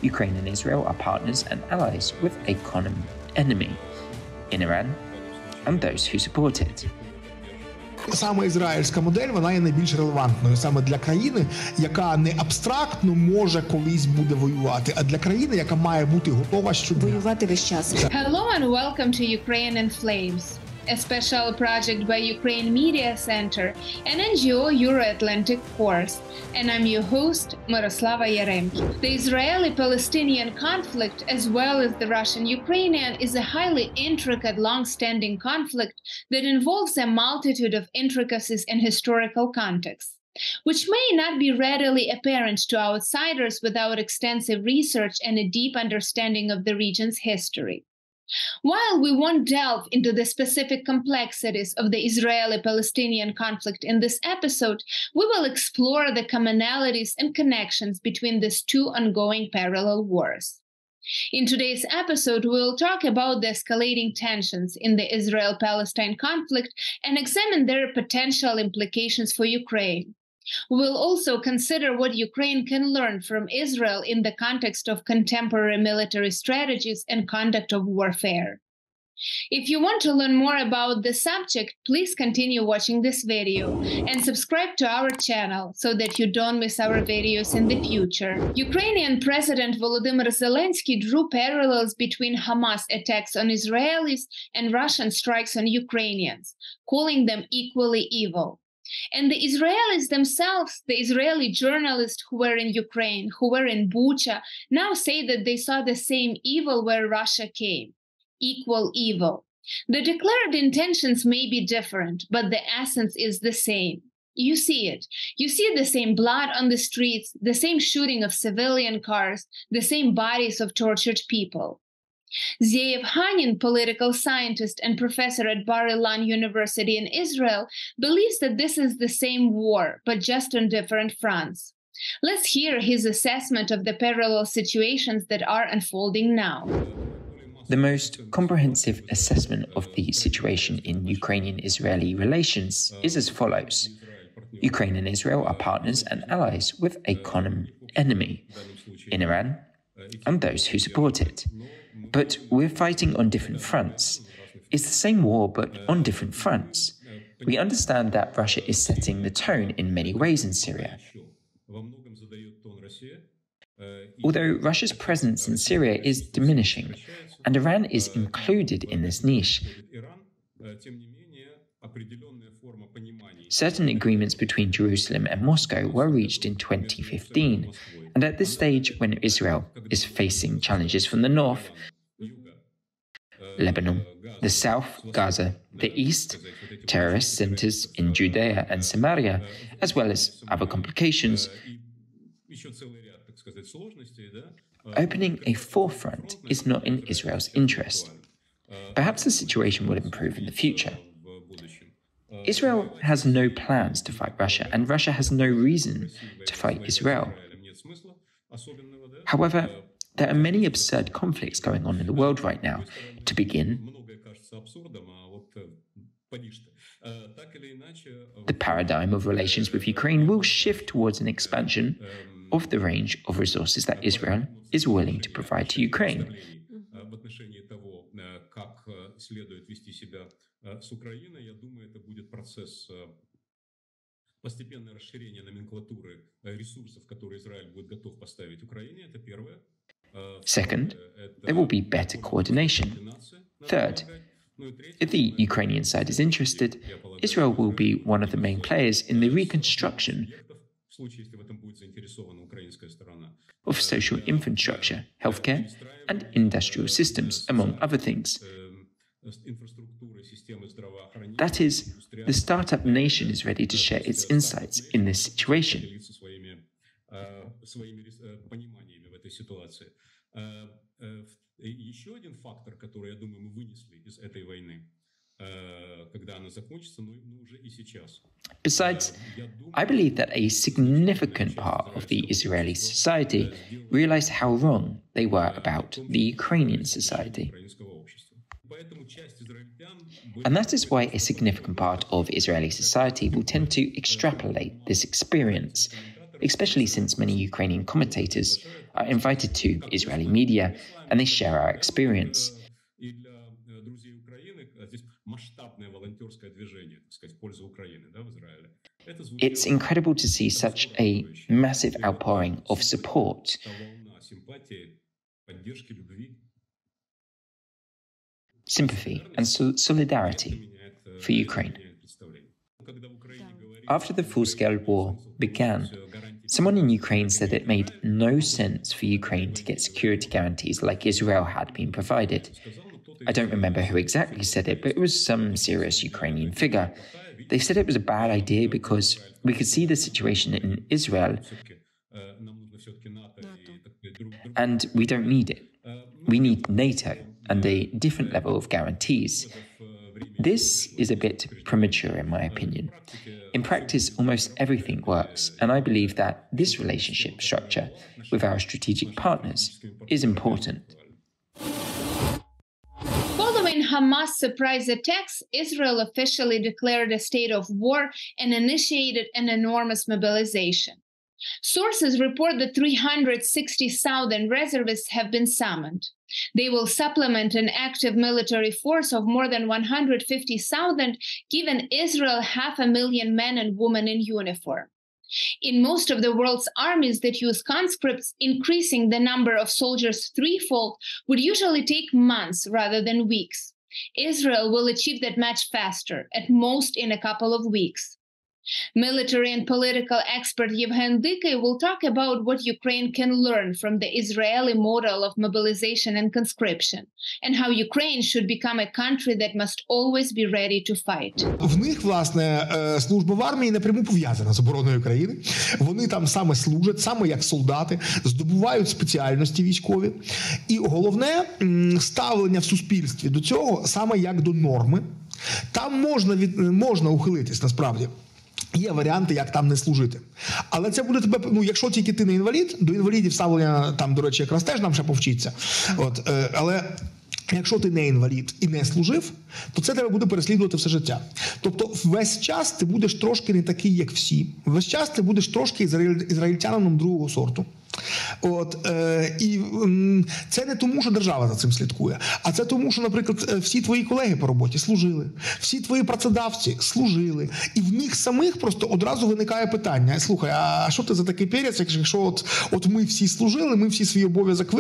Ukraine and Israel are partners and allies with a common enemy in Iran and those who support it. Саме ізраїльська модель, вона є найбільш релевантною саме для країни, яка не абстрактно може колись буде воювати, а для країни, яка має бути готова щодня. Воювати весь час. Hello and welcome to Ukraine in Flames, a special project by Ukraine Media Center and NGO Euro-Atlantic Course, and I'm your host, Miroslava Yaremki. The Israeli-Palestinian conflict, as well as the Russian-Ukrainian, is a highly intricate, long-standing conflict that involves a multitude of intricacies and historical contexts, which may not be readily apparent to outsiders without extensive research and a deep understanding of the region's history. While we won't delve into the specific complexities of the Israeli-Palestinian conflict in this episode, we will explore the commonalities and connections between these two ongoing parallel wars. In today's episode, we will talk about the escalating tensions in the Israel-Palestine conflict and examine their potential implications for Ukraine. We will also consider what Ukraine can learn from Israel in the context of contemporary military strategies and conduct of warfare. If you want to learn more about the subject, please continue watching this video and subscribe to our channel so that you don't miss our videos in the future. Ukrainian President Volodymyr Zelensky drew parallels between Hamas attacks on Israelis and Russian strikes on Ukrainians, calling them equally evil. And the Israelis themselves, the Israeli journalists who were in Ukraine, who were in Bucha, now say that they saw the same evil where Russia came. Equal evil. The declared intentions may be different, but the essence is the same. You see it. You see the same blood on the streets, the same shooting of civilian cars, the same bodies of tortured people. Zeev, Hanin, political scientist and professor at Bar-Ilan University in Israel, believes that this is the same war, but just on different fronts. Let's hear his assessment of the parallel situations that are unfolding now. The most comprehensive assessment of the situation in Ukrainian-Israeli relations is as follows. Ukraine and Israel are partners and allies with a common enemy in Iran and those who support it. But we're fighting on different fronts. It's the same war, but on different fronts. We understand that Russia is setting the tone in many ways in Syria. Although Russia's presence in Syria is diminishing, and Iran is included in this niche, certain agreements between Jerusalem and Moscow were reached in 2015, and at this stage, when Israel is facing challenges from the north, Lebanon, the south, Gaza, the east, terrorist centers in Judea and Samaria, as well as other complications, opening a forefront is not in Israel's interest. Perhaps the situation will improve in the future. Israel has no plans to fight Russia, and Russia has no reason to fight Israel. However, there are many absurd conflicts going on in the world right now. To begin, the paradigm of relations with Ukraine will shift towards an expansion of the range of resources that Israel is willing to provide to Ukraine. Second, there will be better coordination. Third, if the Ukrainian side is interested, Israel will be one of the main players in the reconstruction of social infrastructure, healthcare, and industrial systems, among other things. That is, the startup nation is ready to share its insights in this situation. Besides, I believe that a significant part of the Israeli society realized how wrong they were about the Ukrainian society. And that is why a significant part of Israeli society will tend to extrapolate this experience, especially since many Ukrainian commentators are invited to Israeli media and they share our experience. It's incredible to see such a massive outpouring of support. Sympathy and solidarity for Ukraine. After the full-scale war began, someone in Ukraine said it made no sense for Ukraine to get security guarantees like Israel had been provided. I don't remember who exactly said it, but it was some serious Ukrainian figure. They said it was a bad idea because we could see the situation in Israel and we don't need it. We need NATO and a different level of guarantees. This is a bit premature in my opinion. In practice, almost everything works, and I believe that this relationship structure with our strategic partners is important. Following Hamas surprise attacks, Israel officially declared a state of war and initiated an enormous mobilization. Sources report that 360,000 reservists have been summoned. They will supplement an active military force of more than 150,000, giving Israel 500,000 men and women in uniform. In most of the world's armies that use conscripts, increasing the number of soldiers threefold would usually take months rather than weeks. Israel will achieve that much faster, at most in a couple of weeks. Military and political expert Yevhen Dykyi will talk about what Ukraine can learn from the Israeli model of mobilization and conscription, and how Ukraine should become a country that must always be ready to fight. В них, власне, служба в армії напряму пов'язана з обороною країни. Вони там саме служать, саме як солдати, здобувають спеціальності військові. І головне, ставлення в суспільстві до цього саме як до норми. Там можна ухилитись, насправді. Є варіанти, як там не служити. Але це буде тебе, якщо тільки ти не інвалід, до інвалідів ставлення там, до речі, якраз теж нам ще повчиться. Але якщо ти не інвалід і не служив, то це тебе буде переслідувати все життя. Тобто весь час ти будеш трошки не такий, як всі. Весь час ти будеш трошки ізраїльтянином другого сорту. І це не тому, що держава за цим слідкує, а це тому, що, наприклад, всі твої колеги по роботі служили, всі твої працедавці служили, і в них самих просто одразу виникає питання: слухай, а що ти за такий перець, якщо от ми всі служили, ми всі свій обов'язок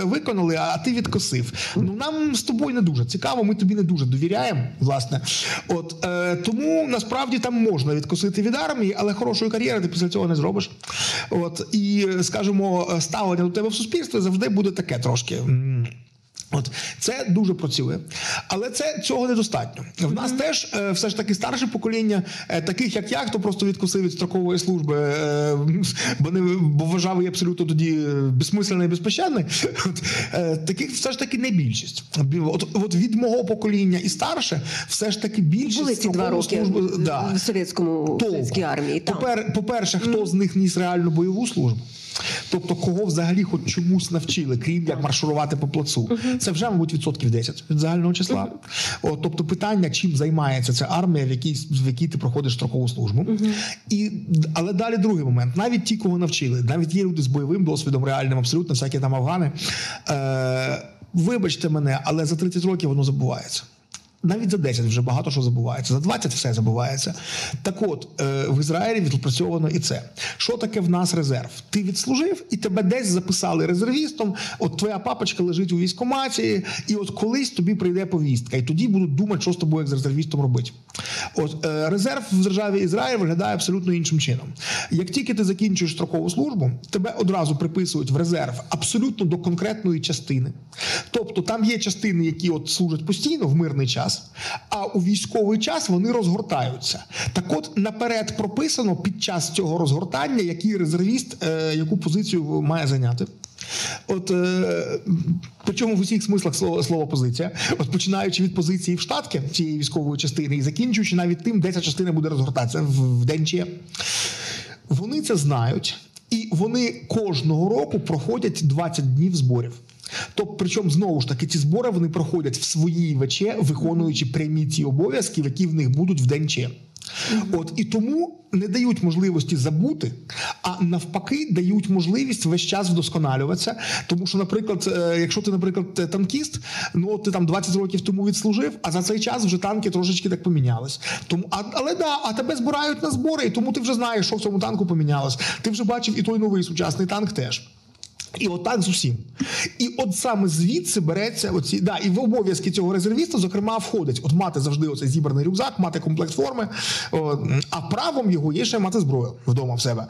виконали, а ти відкосив. Нам з тобою не дуже цікаво, ми тобі не дуже довіряємо, власне. Тому, насправді, там можна відкосити від армії, але хорошої кар'єри ти після цього не зробиш. І, скажімо, ставлення до тебе в суспільстві завжди буде таке трошки. Це дуже працює, але цього недостатньо. В нас теж все ж таки старше покоління, таких як я, хто просто відкусив від строкової служби, бо вважав її абсолютно тоді безсмислений і безпощадний, таких все ж таки не більшість. От від мого покоління і старше, все ж таки більшість строкової служби. Були ці 2 роки в совєтській армії. По-перше, хто з них ніс реальну бойову службу? Тобто, кого взагалі хоч чомусь навчили, крім як марширувати по плацу. Це вже, мабуть, 10% від загального числа. Тобто, питання, чим займається ця армія, в якій ти проходиш строкову службу. Але далі другий момент. Навіть ті, кого навчили, навіть є люди з бойовим досвідом реальним, абсолютно, всякі там афгани. Вибачте мене, але за 30 років воно забувається. Навіть за 10 вже багато що забувається, за 20 все забувається. Так от, в Ізраїлі відпрацьовано і це. Що таке в нас резерв? Ти відслужив, і тебе десь записали резервістом, от твоя папочка лежить у військкоматі, і от колись тобі прийде повістка, і тоді будуть думати, що з тобою як з резервістом робити. Резерв в державі Ізраїль виглядає абсолютно іншим чином. Як тільки ти закінчуєш строкову службу, тебе одразу приписують в резерв абсолютно до конкретної частини. Тобто там є частини, які от служать постійно в мирний час, а у військовий час вони розгортаються. Так от, наперед прописано під час цього розгортання, який резервіст яку позицію має зайняти. Причому в усіх смислах слова позиція. Починаючи від позиції в штатки цієї військової частини і закінчуючи навіть тим, де ця частина буде розгортатися в день чи. Вони це знають, і вони кожного року проходять 20 днів зборів. Тобто, причому, знову ж таки, ці збори вони проходять в своїй ВЧ, виконуючи прямі ці обов'язки, які в них будуть в день Ч. І тому не дають можливості забути, а навпаки дають можливість весь час вдосконалюватися. Тому що, наприклад, якщо ти, наприклад, танкіст, ну ти там 20 років тому відслужив, а за цей час вже танки трошечки так помінялись. Тому, а тебе збирають на збори, і тому ти вже знаєш, що в цьому танку помінялось. Ти вже бачив і той новий сучасний танк теж. І отак з усім. І от саме звідси береться оці, і в обов'язки цього резервіста, зокрема, входить от мати завжди оцей зібраний рюкзак, мати комплект форми, а правом його є ще мати зброю вдома в себе.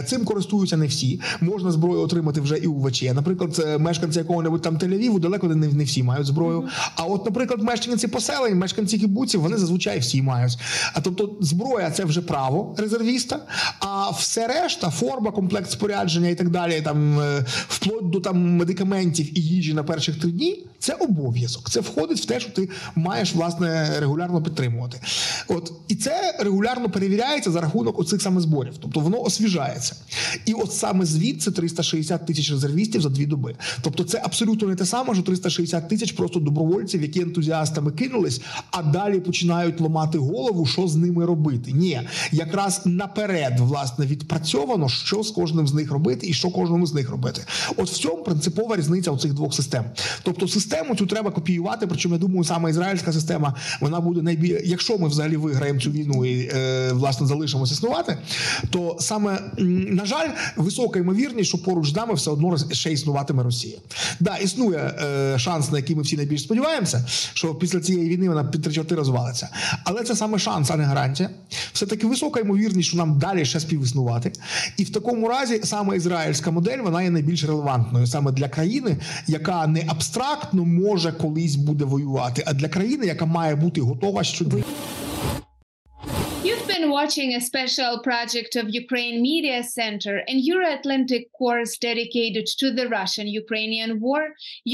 Цим користуються не всі. Можна зброю отримати вже і у ВЧ. Наприклад, мешканці якого-небудь там Тель-Авіву далеко не всі мають зброю. А от, наприклад, мешканці поселень, мешканці кібуців, вони зазвичай всі мають. А тобто зброя – це вже право резервіста, а все решта, форма, комплект спорядження і так далі, там вплоть до там медикаментів і їжі на перших 3 дні, це обов'язок. Це входить в те, що ти маєш, власне, регулярно підтримувати. От. І це регулярно перевіряється за рахунок оцих саме зборів. Тобто воно освіжається. І от саме звідси 360 тисяч резервістів за 2 доби. Тобто це абсолютно не те саме, що 360 тисяч просто добровольців, які ентузіастами кинулись, а далі починають ламати голову, що з ними робити. Ні, якраз наперед, власне, відпрацьовано, що з кожним з них робити і що кожному з них робити. От в цьому принципова різниця оцих 2 систем. Тобто систему цю треба копіювати, причому, я думаю, саме ізраїльська система, вона буде найбільш... Якщо ми взагалі виграємо цю війну і, власне, залишимося існувати, то саме, на жаль, висока ймовірність, що поруч з нами все одно ще існуватиме Росія. Да, існує шанс, на який ми всі найбільш сподіваємося, що після цієї війни вона під 3-4 розвалиться. Але це саме шанс, а не гарантія. Все-таки висока ймовірність, що нам далі ще співіснувати. І в такому разі саме ізраїльська модель, вона є найбільш релевантною саме для країни, яка не абстрактно може колись буде воювати, а для країни, яка має бути готова щодо. You've been watching a special project of Ukraine Media Center and Euro-Atlantic course dedicated to the Russian-Ukrainian war,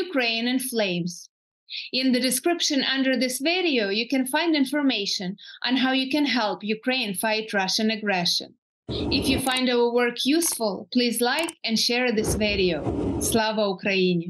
Ukraine in Flames. In the description under this video, you can find information on how you can help Ukraine fight Russian aggression. If you find our work useful, please like and share this video. Slava Ukraini!